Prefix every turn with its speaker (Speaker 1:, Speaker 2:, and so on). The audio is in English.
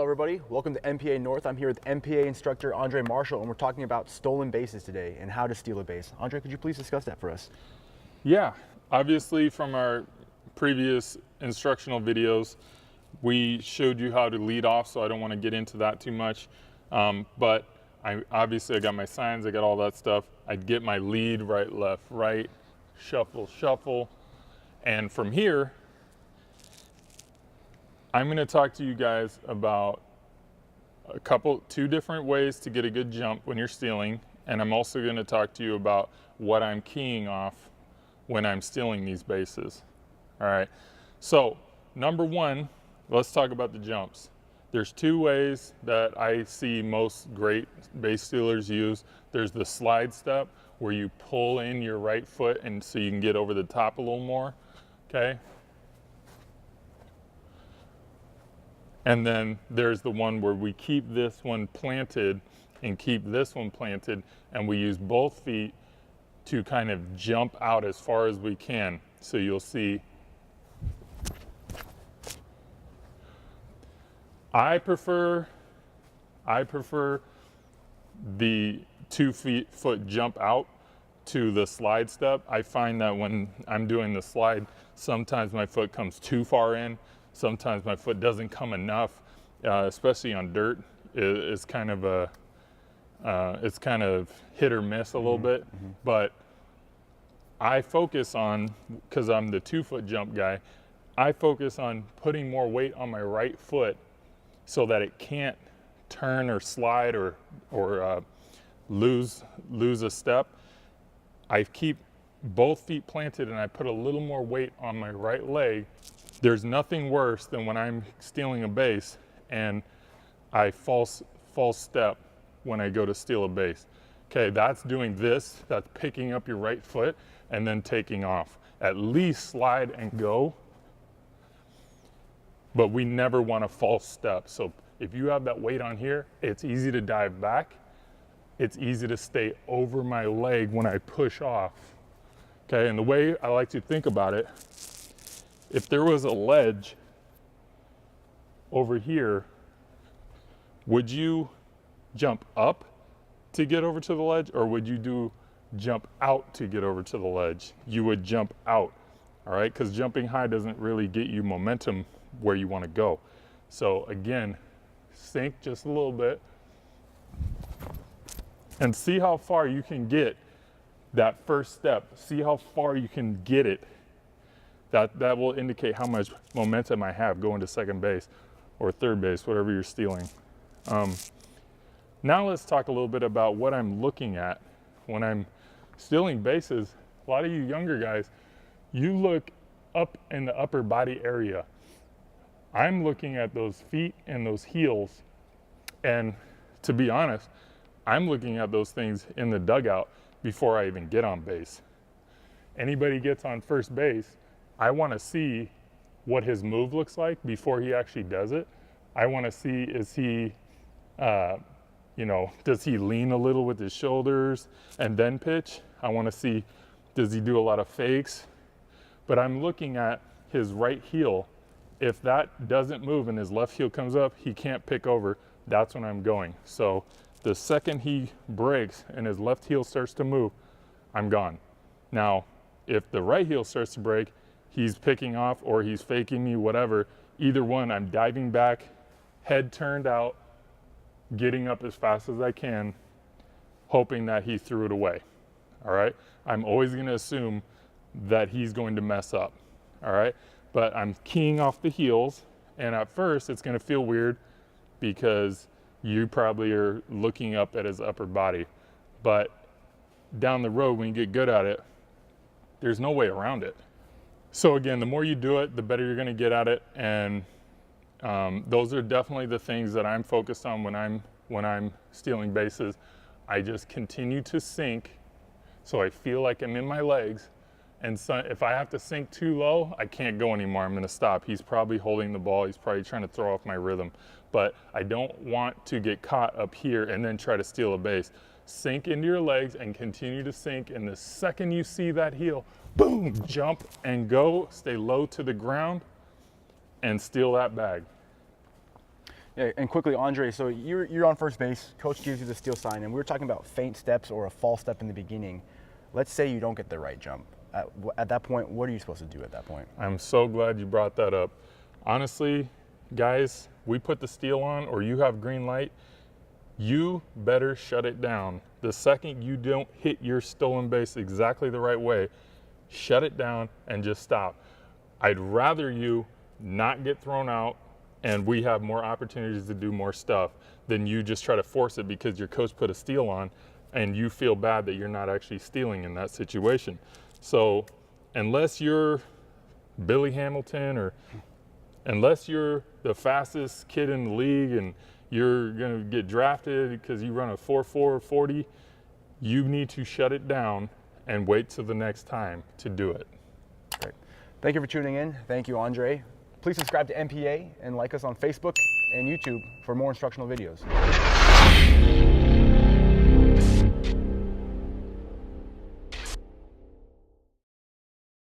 Speaker 1: everybody. Welcome to MPA North. I'm here with MPA instructor Andre Marshall, and we're talking about stolen bases today and how to steal a base. Andre, could you please discuss that for us?
Speaker 2: Yeah, obviously from our previous instructional videos, we showed you how to lead off, so I don't want to get into that too much. But I got my signs, I got all that stuff. I'd get my lead, right, left, right, shuffle, shuffle. And from here, I'm going to talk to you guys about two different ways to get a good jump when you're stealing. And I'm also going to talk to you about what I'm keying off when I'm stealing these bases. All right. So number one, let's talk about the jumps. There's two ways that I see most great base stealers use. There's the slide step where you pull in your right foot and so you can get over the top a little more. Okay. And then there's the one where we keep this one planted and keep this one planted, and we use both feet to kind of jump out as far as we can. So you'll see, I prefer the 2 foot jump out to the slide step. I find that when I'm doing the slide, sometimes my foot comes too far in. Sometimes my foot doesn't come enough, especially on dirt. It's kind of hit or miss a little bit. But I focus on, because I'm the 2 foot jump guy, I focus on putting more weight on my right foot so that it can't turn or slide or lose a step. I keep both feet planted and I put a little more weight on my right leg. There's nothing worse than when I'm stealing a base and I false step when I go to steal a base. Okay, that's doing this, that's picking up your right foot and then taking off. At least slide and go, but we never want a false step. So if you have that weight on here, it's easy to dive back. It's easy to stay over my leg when I push off. Okay, and the way I like to think about it, if there was a ledge over here, would you jump up to get over to the ledge, or would you jump out to get over to the ledge? You would jump out, all right? Because jumping high doesn't really get you momentum where you want to go. So again, sink just a little bit and see how far you can get that first step. See how far you can get it. That will indicate how much momentum I have going to second base or third base, whatever you're stealing. Now let's talk a little bit about what I'm looking at when I'm stealing bases. A lot of you younger guys, you look up in the upper body area. I'm looking at those feet and those heels, and to be honest, I'm looking at those things in the dugout before I even get on base. Anybody gets on first base, I want to see what his move looks like before he actually does it. I want to see, is he, does he lean a little with his shoulders and then pitch? I want to see, does he do a lot of fakes? But I'm looking at his right heel. If that doesn't move and his left heel comes up, he can't pick over. That's when I'm going. So the second he breaks and his left heel starts to move, I'm gone. Now, if the right heel starts to break, he's picking off or he's faking me, whatever. Either one, I'm diving back, head turned out, getting up as fast as I can, hoping that he threw it away. All right? I'm always going to assume that he's going to mess up. All right? But I'm keying off the heels, and at first it's going to feel weird because you probably are looking up at his upper body. But down the road, when you get good at it, there's no way around it. So again, the more you do it, the better you're going to get at it. And those are definitely the things that I'm focused on when I'm stealing bases. I just continue to sink so I feel like I'm in my legs. And so if I have to sink too low, I can't go anymore. I'm going to stop. He's probably holding the ball. He's probably trying to throw off my rhythm. But I don't want to get caught up here and then try to steal a base. Sink into your legs and continue to sink. And the second you see that heel, boom, jump and go, stay low to the ground and steal that bag.
Speaker 1: Yeah, and quickly, Andre, so you're on first base, coach gives you the steal sign, and we were talking about feint steps or a false step in the beginning. Let's say you don't get the right jump. At that point, what are you supposed to do at that point?
Speaker 2: I'm so glad you brought that up. Honestly, guys, we put the steal on or you have green light, you better shut it down. The second you don't hit your stolen base exactly the right way, shut it down and just stop. I'd rather you not get thrown out and we have more opportunities to do more stuff than you just try to force it because your coach put a steal on and you feel bad that you're not actually stealing in that situation. So unless you're Billy Hamilton or unless you're the fastest kid in the league and you're going to get drafted because you run a 4.4 40, you need to shut it down and wait till the next time to do it.
Speaker 1: Great. Thank you for tuning in. Thank you, Andre. Please subscribe to MPA and like us on Facebook and YouTube for more instructional videos.